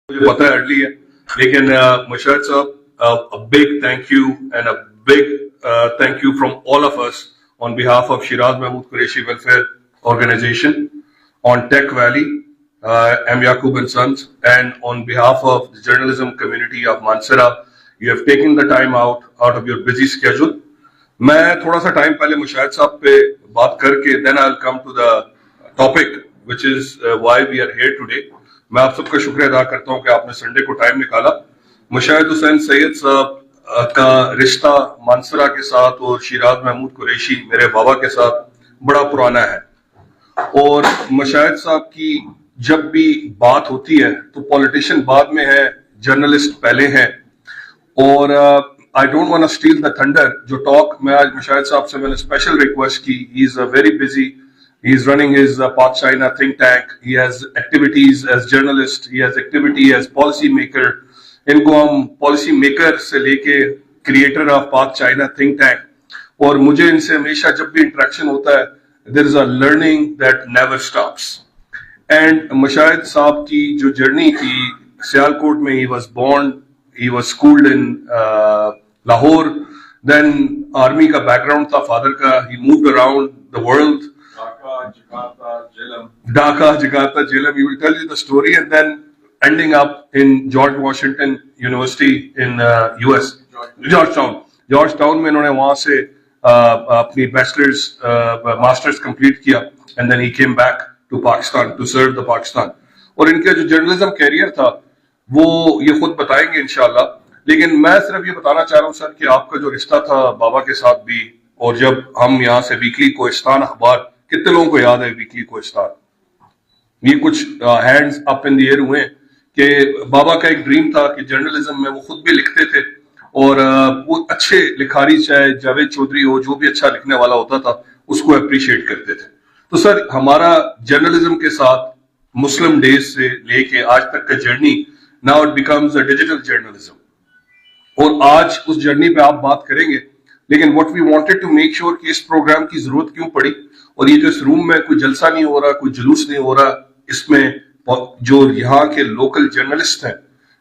مجھے پتا ہے ارلی ہے لیکن مشاہد صاحب a big thank you and a big thank you from all of us on behalf of Shiraz Mahmood Qureshi Welfare Organization, on Tech Valley, M. Yaqub and Sons, and on behalf of the journalism community of Mansehra. You have taken the time out of your busy schedule. میں تھوڑا سا time پہلے مشاہد صاحب پہ بات کر کے then I'll come to the topic which is why we are here today. میں آپ سب کا شکریہ ادا کرتا ہوں کہ آپ نے سنڈے کو ٹائم نکالا. مشاہد حسین سید صاحب کا رشتہ مانسرا کے ساتھ اور شیراز محمود قریشی میرے بابا کے ساتھ بڑا پرانا ہے, اور مشاہد صاحب کی جب بھی بات ہوتی ہے تو پولیٹیشین بعد میں ہے, جرنلسٹ پہلے ہیں. اور I don't want to steal the thunder. جو ٹاک میں آج مشاہد صاحب سے میں نے اسپیشل ریکویسٹ کی. He is very busy. He is running his Pak China think tank. He has activities as journalist. He has activity as policy maker. ان کو ہم پالیسی میکر سے لے کے کریٹر آف پاک چائنا تھنک ٹینک, اور مجھے ان سے ہمیشہ جب بھی انٹریکشن ہوتا ہے there is a learning that never stops. And Mushahid صاحب کی جو جرنی تھی سیالکوٹ میں, he was born, he was schooled in Lahore, then army کا بیک گراؤنڈ تھا فادر کا, he moved around the world. Dhaka, Jakarta, Jhelum. He will tell you the story, and then ending up in George Washington University in US, Georgetown میں انہوں نے وہاں سے اپنی bachelors masters complete کیا, and then he came back to Pakistan to serve the Pakistan. اور ان کا جو جرنلزم کیریئر تھا وہ یہ خود بتائیں گے انشاءاللہ, لیکن میں صرف یہ بتانا چاہ رہا ہوں سر کہ آپ کا جو رشتہ تھا بابا کے ساتھ بھی, اور جب ہم یہاں سے ویکلی کوہستان اخبار, کتنے لوگوں کو یاد ہے ویکلی کوہستان, یہ کچھ ہینڈز اپ ان دی ایئر ہوئے کہ بابا کا ایک ڈریم تھا کہ جرنلزم میں وہ خود بھی لکھتے تھے, اور وہ اچھے لکھاری چاہے جاوید چودھری ہو, جو بھی اچھا لکھنے والا ہوتا تھا اس کو اپریشیٹ کرتے تھے. تو سر ہمارا جرنلزم کے ساتھ مسلم ڈیز سے لے کے آج تک کا journey, now it becomes a digital journalism, اور آج اس جرنی پہ آپ بات کریں گے. لیکن what we wanted to make sure کہ اس پروگرام کی ضرورت کیوں پڑی, اور یہ جو اس روم میں کوئی جلسہ نہیں ہو رہا, کوئی جلوس نہیں ہو رہا, اس میں جو یہاں کے لوکل جرنلسٹ ہیں,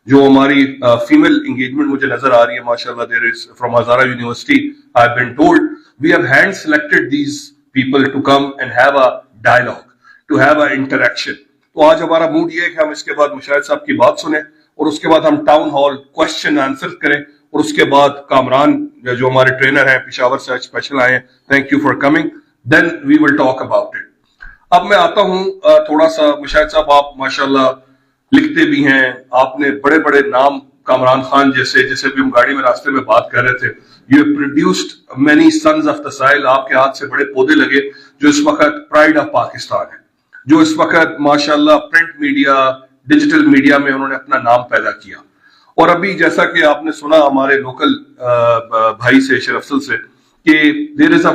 جو ہماری فیمل انگیجمنٹ مجھے نظر آ رہی ہے ماشاءاللہ, there is from Hazara university, I have been told we have hand selected these people to come and have a dialogue, to have a interaction. تو آج ہمارا موڈ یہ ہے کہ ہم اس کے بعد مشاہد صاحب کی بات سنیں, اور اس کے بعد ہم ٹاؤن ہال کوشچن آنسر کریں, اور اس کے بعد کامران جو ہمارے ٹرینر ہیں پشاور سے اسپیشل آئے ہیں, thank you for coming, then we will talk about it. اب میں آتا ہوں تھوڑا سا, مشاہد صاحب آپ ماشاءاللہ لکھتے بھی ہیں, آپ نے بڑے بڑے نام, کامران خان جیسے بھی ہم گاڑی میں راستے میں بات کر رہے تھے, you have produced many sons of the soil, آپ کے ہاتھ سے بڑے پودے لگے جو اس وقت پرائڈ آف پاکستان ہے, جو اس وقت ماشاءاللہ پرنٹ میڈیا, ڈیجیٹل میڈیا میں انہوں نے اپنا نام پیدا کیا. اور ابھی جیسا کہ آپ نے سنا ہمارے لوکل بھائی سے, شیر افضل سے, کہ there is a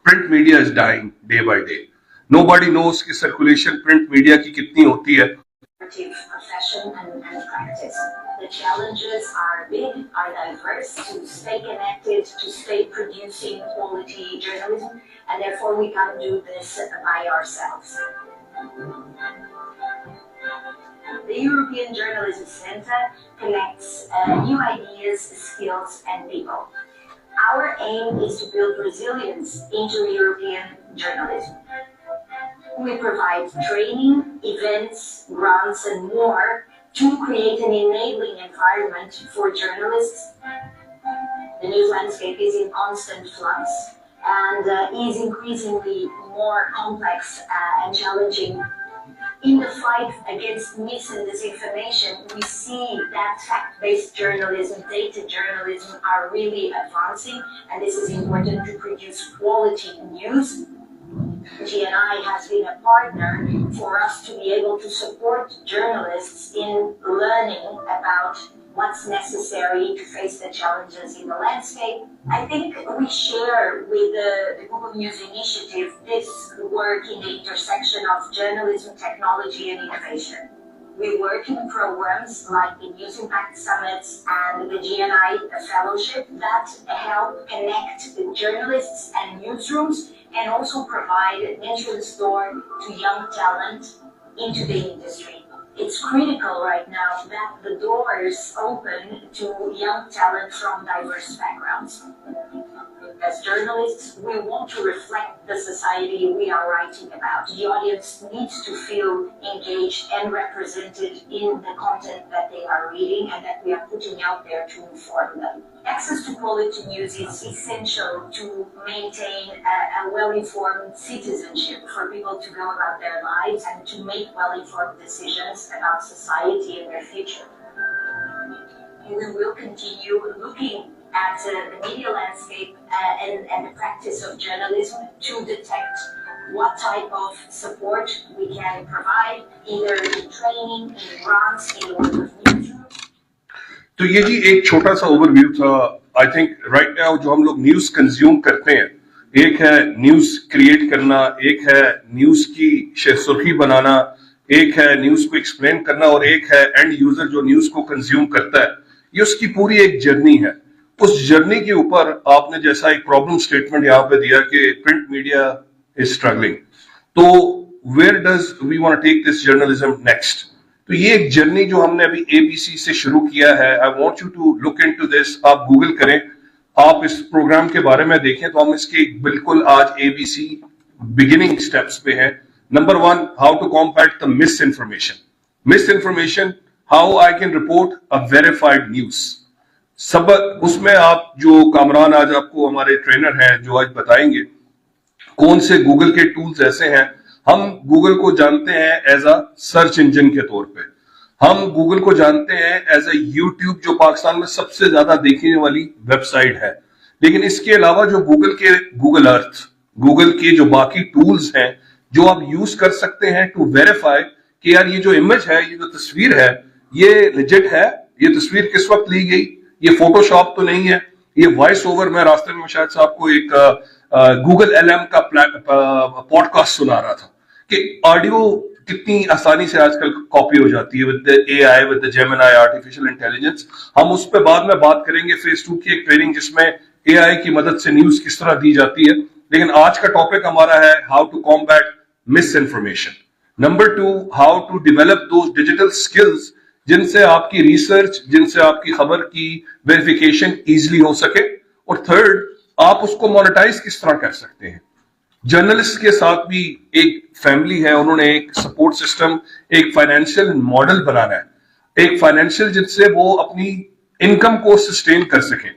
print media is dying day by day. Nobody knows کہ سرکولیشن پرنٹ میڈیا کی کتنی ہوتی ہے. Profession and practice. The challenges are big, are diverse, to stay connected, to stay producing quality journalism, and therefore we can't do this by ourselves. The European Journalism Center connects new ideas, skills, and people. Our aim is to build resilience into European journalism. We provide training, events, grants, and more to create an enabling environment for journalists. The news landscape is in constant flux and is increasingly more complex and challenging. In the fight against mis and disinformation, we see that fact-based journalism, data journalism are really advancing, and this is important to produce quality news. GNI has been a partner for us to be able to support journalists in learning about what's necessary to face the challenges in the landscape. I think we share with the Google News Initiative this work in the intersection of journalism, technology, and innovation. We work in programs like the News Impact Summits and the GNI Fellowship that help connect journalists and newsrooms, and also provide an entrance door to young talent into the industry. It's critical right now that the doors open to young talent from diverse backgrounds. As journalists, we want to reflect the society we are writing about. The audience needs to feel engaged and represented in the content that they are reading and that we are putting out there to inform them. Access to quality news is essential to maintain a well-informed citizenship for people to go about their lives and to make well-informed decisions about society and their future. We will continue looking at the media landscape and the practice of journalism to detect what type of support we can provide, either in training, in grants, in the work of newsrooms. तो ये जी एक छोटा सा overview था. I think right now जो हम लोग news consume करते हैं, एक है न्यूज क्रिएट करना, एक है न्यूज की सुर्खी बनाना, एक है न्यूज को एक्सप्लेन करना, और एक है एंड यूजर जो न्यूज को कंज्यूम करता है. ये उसकी पूरी एक जर्नी है. उस जर्नी के ऊपर आपने जैसा एक प्रॉब्लम स्टेटमेंट यहाँ पे दिया कि प्रिंट मीडिया इज स्ट्रगलिंग, तो where does we want to take this journalism next? तो ये एक जर्नी जो हमने अभी एबीसी से शुरू किया है. I want you to look into this. आप गूगल करें, आप इस प्रोग्राम के बारे में देखें तो हम इसके बिल्कुल आज एबीसी बिगिनिंग स्टेप्स पे हैं. Number 1, how to combat the misinformation, how I can report a verified news. सब उसमें आप जो कामरान आज आपको हमारे ट्रेनर हैं जो आज बताएंगे कौन से गूगल के टूल्स ऐसे हैं. हम गूगल को जानते हैं एज अ सर्च इंजन के तौर पे, हम गूगल को जानते हैं एज अ यूट्यूब जो पाकिस्तान में सबसे ज्यादा देखने वाली वेबसाइट है. लेकिन इसके अलावा जो गूगल अर्थ, गूगल के जो बाकी टूल्स हैं जो आप यूज कर सकते हैं टू वेरीफाई कि यार ये जो इमेज है, ये जो तस्वीर है, ये लेजिट है, ये तस्वीर किस वक्त ली गई, ये फोटोशॉप तो नहीं है, ये वॉइस ओवर. मैं रास्ते में शायद साहब को एक गूगल एलएम का पॉडकास्ट सुना रहा था कि ऑडियो कितनी आसानी से आजकल कॉपी हो जाती है with AI, with Gemini, artificial intelligence. हम उस पर बाद में बात करेंगे. फेज 2 की एक ट्रेनिंग जिसमें एआई की मदद से न्यूज किस तरह दी जाती है. लेकिन आज का टॉपिक हमारा है how to combat misinformation. Number 2, how to develop those digital skills जिनसे आपकी रिसर्च, जिनसे आपकी खबर की वेरिफिकेशन इजीली हो सके. और थर्ड, आप उसको मोनेटाइज किस तरह कर सकते हैं. जर्नलिस्ट के साथ भी एक फैमिली है, उन्होंने एक सपोर्ट सिस्टम, एक फाइनेंशियल मॉडल बनाना है, एक फाइनेंशियल जिससे वो अपनी इनकम को सस्टेन कर सके.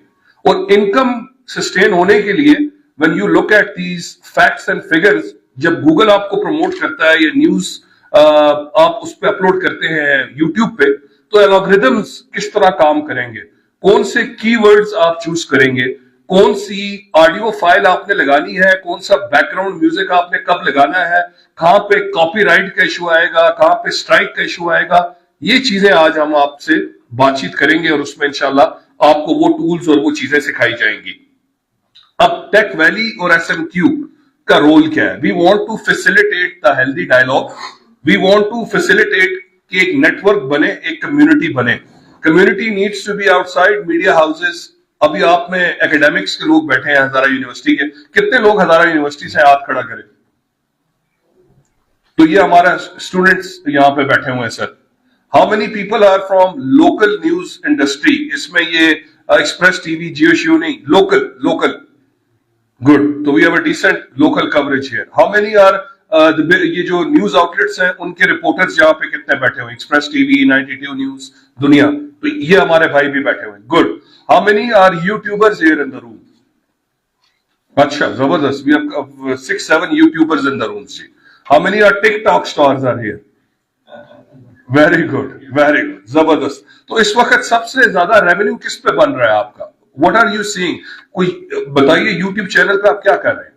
और इनकम सस्टेन होने के लिए when you look at these facts and figures, जब गूगल आपको प्रमोट करता है या न्यूज आप उस पर अपलोड करते हैं यूट्यूब पे, तो एल्गोरिथम्स किस तरह काम करेंगे, कौन से कीवर्ड्स आप चूज करेंगे, कौन सी ऑडियो फाइल आपने लगानी है, कौन सा बैकग्राउंड म्यूजिक आपने कब लगाना है, कहां पे कॉपीराइट का इशू आएगा, कहां पे स्ट्राइक का इशू आएगा. ये चीजें आज हम आपसे बातचीत करेंगे और उसमें इंशाल्लाह आपको वो टूल्स और वो चीजें सिखाई जाएंगी. अब टेक वैली और एसएमक्यू का रोल क्या है? We want to facilitate the healthy dialogue. We want to facilitate कि एक नेटवर्क बने, एक कम्युनिटी बने. Community needs to be outside media houses. अभी आप में एकेडमिक्स के लोग बैठे हैं हजारा यूनिवर्सिटी के. कितने लोग हजारा यूनिवर्सिटी से हाथ खड़ा करें? तो ये हमारा स्टूडेंट्स यहां पे बैठे हुए हैं sir. How many people are from local news industry? इसमें ये एक्सप्रेस टीवी, जियो शियो नहीं, लोकल. गुड. तो we have a decent local coverage here. How many are ये जो न्यूज आउटलेट्स हैं उनके रिपोर्टर्स यहाँ पे कितने बैठे हुए? एक्सप्रेस टीवी, 92 न्यूज, दुनिया. तो ये हमारे भाई भी बैठे हुए. Good. How many are YouTubers here in the room? अच्छा, जबरदस्त. We have 6-7 YouTubers in the room. जी. How many are TikTok stars are here? Very good, जबरदस्त. तो इस वक्त सबसे ज्यादा रेवेन्यू किस पे बन रहा है आपका? What are you seeing? कोई बताइए, यूट्यूब चैनल पे आप क्या कर रहे हैं?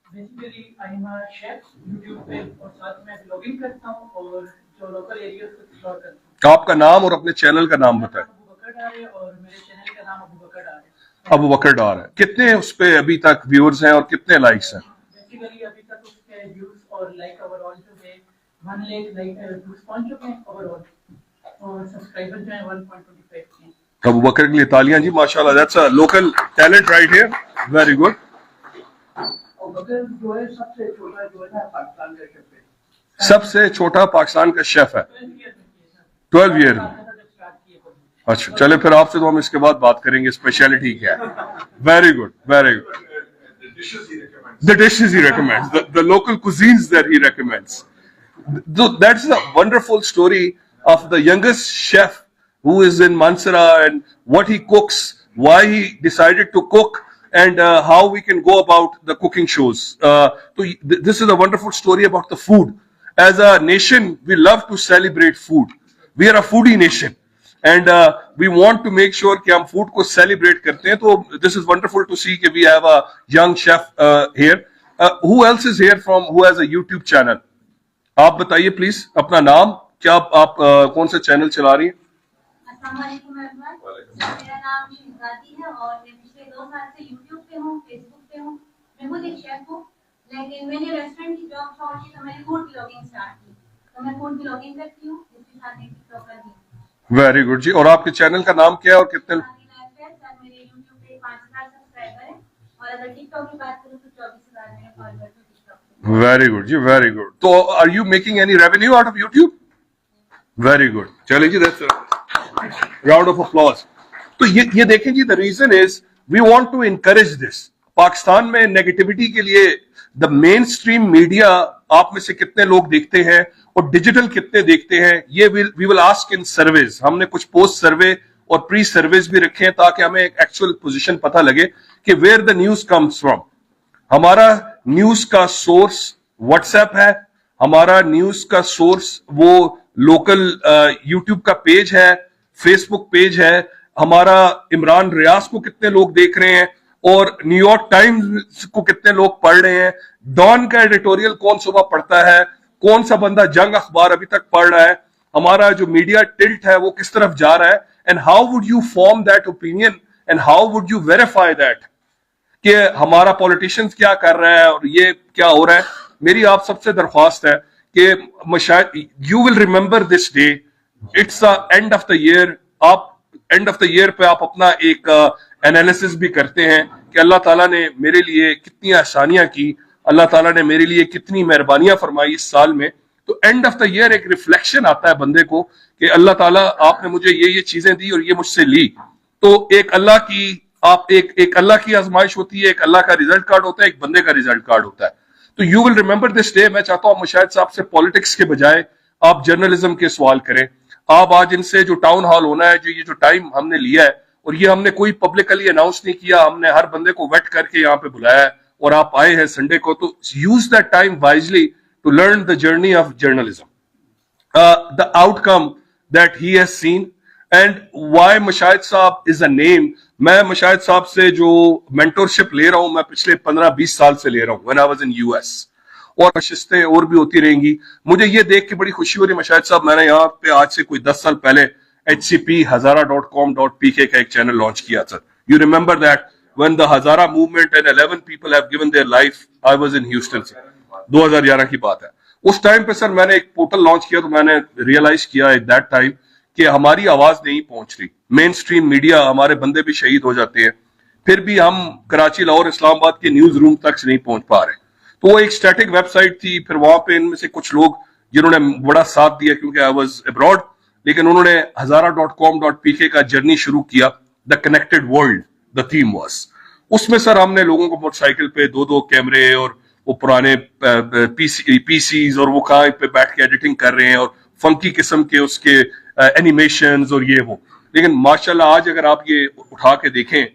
Basically I am a chef YouTube पे, और साथ में ब्लॉगिंग करता हूँ और जो लोकल एरिया को एक्सप्लोर करता हूँ. आपका नाम और अपने चैनल का नाम बताएं. अबू बकर डार है और मेरे चैनल का नाम अबू बकर डार है. अबू बकर डार है. कितने उस पे अभी तक व्यूअर्स हैं और कितने लाइक्स हैं? बेसिकली अभी तक उसके व्यूज और लाइक ओवरऑल जो है 1 लाख लाइक व्यूज पहुंच चुके हैं ओवरऑल, और सब्सक्राइबर जो है 1.25 के. अबू बकर के लिए तालियां जी, माशाल्लाह. That's a local talent right here. Very good. Abu Bakar जो है सबसे छोटा जो है ना पाकिस्तान का शेफ है. सबसे छोटा पाकिस्तान का शेफ है. 12 ईयर स्टार्ट किए थे। अच्छा, चले फिर आपसे तो हम इसके बाद बात करेंगे स्पेशलिटी क्या है. Very good, very good. The dishes he recommends, the local cuisines that he recommends. That's a wonderful story of the youngest chef who is in Mansara and what he cooks, why he decided to cook, and how we can go about the cooking shows. So this is a wonderful story about the food. As a nation, we love to celebrate food. We are a foodie nation. And we want to make sure कि हम food को celebrate करते हैं. तो this is wonderful to see कि we have a young chef here. Who else is here from who has a YouTube channel? आप बताइए please अपना नाम, क्या आप कौन सा चैनल चला रही हैं? अस्सलामुअलैकुम एवरीवन, मेरा नाम शहजादी है और मैं पिछले 2 साल से यूट्यूब पे हूँ, फेसबुक पे हूँ. मैं खुद एक शेफ हूँ, लेकिन मैंने रेस्टोरेंट की जॉब छोड़ की तो मैंने फूड ब्लॉगिंग स्टार्ट की. तो मैं फूड ब्लॉगिंग करती हूँ, इसके साथ एक टिकटॉकर भी हूँ. वेरी गुड जी. और आपके चैनल का नाम क्या है और कितने? मेरे यूट्यूब पे 5,000 सब्सक्राइबर है और अगर टिकटॉक की बात करूँ तो 24,000 मेरे फॉलोअर हैं टिकटॉक पे. वेरी गुड जी, वेरी गुड. तो are you making any revenue out of YouTube? Very good. चलिए जी, दैट्स राउंड ऑफ अप्लॉज. तो ये देखें जी, the reason is we want to encourage this. Pakistan में नेगेटिविटी के लिए द मेन स्ट्रीम मीडिया आप में से कितने लोग देखते हैं और डिजिटल कितने देखते हैं, ये we will ask in surveys. हमने कुछ पोस्ट सर्वे और प्री सर्वेज भी रखे हैं ताकि हमें एक एक्चुअल पोजीशन पता लगे कि where the news comes from. हमारा न्यूज का सोर्स व्हाट्सएप है, हमारा न्यूज का सोर्स वो लोकल यूट्यूब का पेज है, फेसबुक पेज है, हमारा इमरान रियाज को कितने लोग देख रहे हैं और न्यूयॉर्क टाइम्स को कितने लोग पढ़ रहे हैं, डॉन का एडिटोरियल कौन सुबह पढ़ता है, कौन सा बंदा जंग अखबार अभी तक पढ़ रहा है, हमारा जो मीडिया टिल्ट है वो किस तरफ जा रहा है, and how would you form that opinion and how would you verify that कि हमारा पॉलिटिशियंस क्या कर रहा है और ये क्या हो रहा है. मेरी आप सबसे दरख्वास्त है कि you will remember this day. It's end of the year. आप एंड ऑफ द ईयर पे आप अपना एक एनालिसिस भी करते हैं कि अल्लाह ताला ने मेरे लिए कितनी आसानियां की, अल्लाह ताला ने मेरे लिए कितनी मेहरबानियां फरमाई इस साल में. तो एंड ऑफ द ईयर एक रिफ्लेक्शन आता है बंदे को कि अल्लाह ताला आपने मुझे ये चीजें दी और ये मुझसे ली. तो एक अल्लाह की एक अल्लाह की आजमाइश होती है, एक अल्लाह का रिजल्ट कार्ड होता है, एक बंदे का रिजल्ट कार्ड होता है. तो you will remember this day. मैं चाहता हूं मुशाहिद साहब से पॉलिटिक्स के बजाय आप जर्नलिज्म के सवाल करें. आप आज इनसे जो टाउन हॉल होना है, जो टाइम हमने लिया है, और ये हमने कोई पब्लिकली अनाउंस नहीं किया, हमने हर बंदे को वेट करके यहाँ पे बुलाया है और आप आए हैं संडे को. तो use that time wisely to learn the journey of journalism, the outcome that he has seen and why Mushahid sahab is a name. मैं मुशाहिद साहब से जो मेंटरशिप ले रहा हूं, मैं पिछले 15-20 साल से ले रहा हूं when I was in US, और नशिस्तें और भी होती रहेंगी. मुझे ये देख के बड़ी खुशी हो रही है मुशाहिद साहब, मैंने यहाँ पे आज से कोई 10 साल पहले hcphazara.com.pk का एक चैनल लॉन्च किया था. You remember that when the Hazara movement and 11 people have given their life. I was in Houston. 2011 की बात है. उस टाइम पे सर मैंने एक पोर्टल लॉन्च किया, तो मैंने रियलाइज किया एट दैट टाइम कि हमारी आवाज नहीं पहुंच रही. मेन स्ट्रीम मीडिया, हमारे बंदे भी शहीद हो जाते हैं, फिर भी हम कराची, लाहौर, इस्लामाबाद के न्यूज रूम तक से नहीं पहुंच पा रहे. तो वो एक स्टैटिक वेबसाइट थी. फिर वहां पे इनमें से कुछ लोग जिन्होंने बड़ा साथ दिया, क्योंकि आई वाज अब्रॉड, लेकिन उन्होंने hazara.com.pk का जर्नी शुरू किया. The connected world the theme was. उसमें सर हमने लोगों को मोटरसाइकिल पे 2-2 कैमरे और वो पुराने पीसीज और वो कहाँ पे बैठ के एडिटिंग कर रहे हैं और फंकी किस्म के उसके एनिमेशंस और ये वो. लेकिन माशाल्लाह आज अगर आप ये उठा के देखें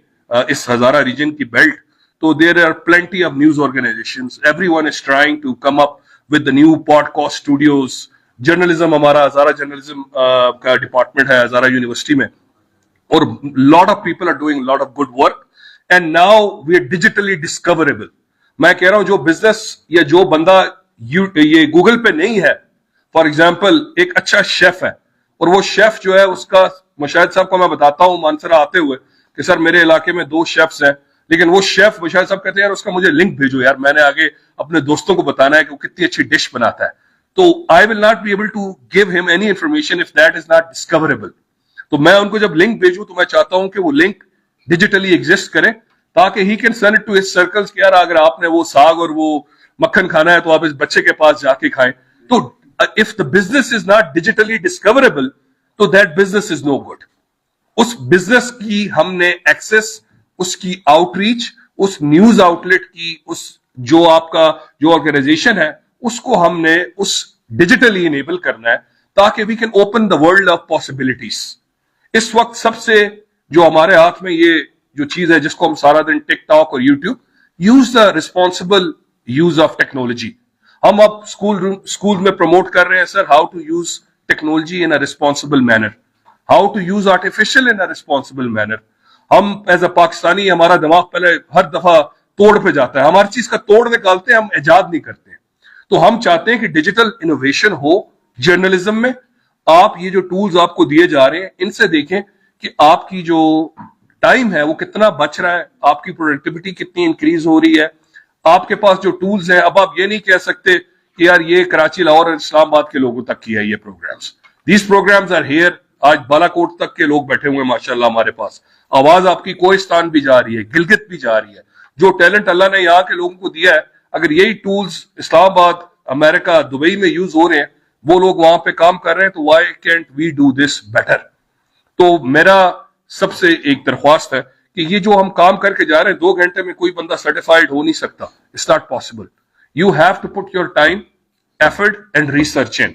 इस हजारा रीजन की बेल्ट, तो there are plenty of news organisations. Everyone is trying to come up with the new podcast studios. Journalism, हमारा हजारा जर्नलिज्म का डिपार्टमेंट है हजारा यूनिवर्सिटी में, और lot of people are doing lot of good work and now we are digitally discoverable. मैं कह रहा हूं जो बिजनेस या जो बंदा ये गूगल पे नहीं है, फॉर एग्जाम्पल एक अच्छा शेफ है, और वो शेफ जो है उसका, मुशाहिद साहब को मैं बताता हूं मानसरा आते हुए कि सर मेरे इलाके में 2 शेफ्स हैं, लेकिन वो शेफ मुशाहिद साहब कहते हैं यार उसका मुझे लिंक भेजो यार, मैंने आगे अपने दोस्तों को बताना है कि वो कितनी अच्छी डिश बनाता है. तो I will not be able to give him any information if that is not discoverable. तो मैं उनको जब लिंक भेजूं तो मैं चाहता हूं कि वो लिंक डिजिटली एग्जिस्ट करे, ताकि he can send it to his circles कि यार अगर आपने वो साग और वो मक्खन खाना है तो आप इस बच्चे के पास जाके खाएं. तो if the business is not digitally discoverable, تو that business is no good. اس بزنس کی ہم نے ایکسس, اس کی آؤٹ ریچ, اس نیوز آؤٹ لیٹ کی, اس جو آپ کا جو آرگنائزیشن ہے اس کو ہم نے اس ڈیجیٹلی انیبل کرنا ہے تاکہ we can open the world of possibilities. اس وقت سب سے جو ہمارے ہاتھ میں یہ جو چیز ہے جس کو ہم سارا دن ٹک ٹاک اور YouTube, use the responsible use of technology. ہم اب اسکول میں پروموٹ کر رہے ہیں sir how to use technology in a responsible manner, how to use artificial in a responsible manner. ہم ایز اے پاکستانی ہمارا دماغ پہلے ہر دفعہ توڑ پہ جاتا ہے, ہماری چیز کا توڑ نکالتے ہیں, ہم ایجاد نہیں کرتے. تو ہم چاہتے ہیں کہ ڈیجیٹل انوویشن ہو جرنلزم میں. آپ یہ جو ٹولز آپ کو دیے جا رہے ہیں ان سے دیکھیں کہ آپ کی جو ٹائم ہے وہ کتنا بچ رہا ہے, آپ کی پروڈکٹیوٹی کتنی انکریز ہو رہی ہے. آپ کے پاس جو ٹولز ہیں, اب آپ یہ نہیں کہہ سکتے کہ یار یہ کراچی, لاہور اور اسلام آباد کے لوگوں تک کی ہے یہ programmes. These programmes are here. آج بالا کوٹ تک کے لوگ بیٹھے ہوئے ہیں ماشاءاللہ ہمارے پاس. آواز آپ کی کوہستان بھی جا رہی ہے, گلگت بھی جا رہی ہے. جو ٹیلنٹ اللہ نے یہاں کے لوگوں کو دیا ہے, اگر یہی ٹولز اسلام آباد, امریکہ, دبئی میں یوز ہو رہے ہیں, وہ لوگ وہاں پہ کام کر رہے ہیں, تو why can't we do this better. تو میرا سب سے ایک درخواست ہے کہ یہ جو ہم کام کر کے جا رہے ہیں 2 گھنٹے میں کوئی بندہ سرٹیفائڈ ہو نہیں سکتا. It's not possible. You have to put your time, effort and research in.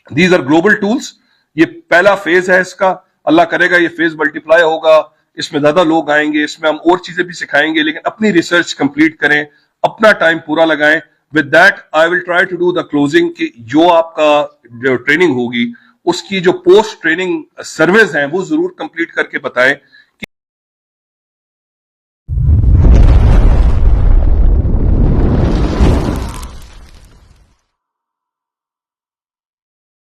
These are global tools. یہ پہلا فیز ہے اس کا, اللہ کرے گا یہ فیز ملٹیپلائی ہوگا, اس میں زیادہ لوگ آئیں گے, اس میں ہم اور چیزیں بھی سکھائیں گے, لیکن اپنی ریسرچ کمپلیٹ کریں, اپنا ٹائم پورا لگائیں. With that, I will try to do the closing کہ جو آپ کا جو ٹریننگ ہوگی اس کی جو پوسٹ ٹریننگ سروس ہیں وہ ضرور کمپلیٹ کر کے بتائیں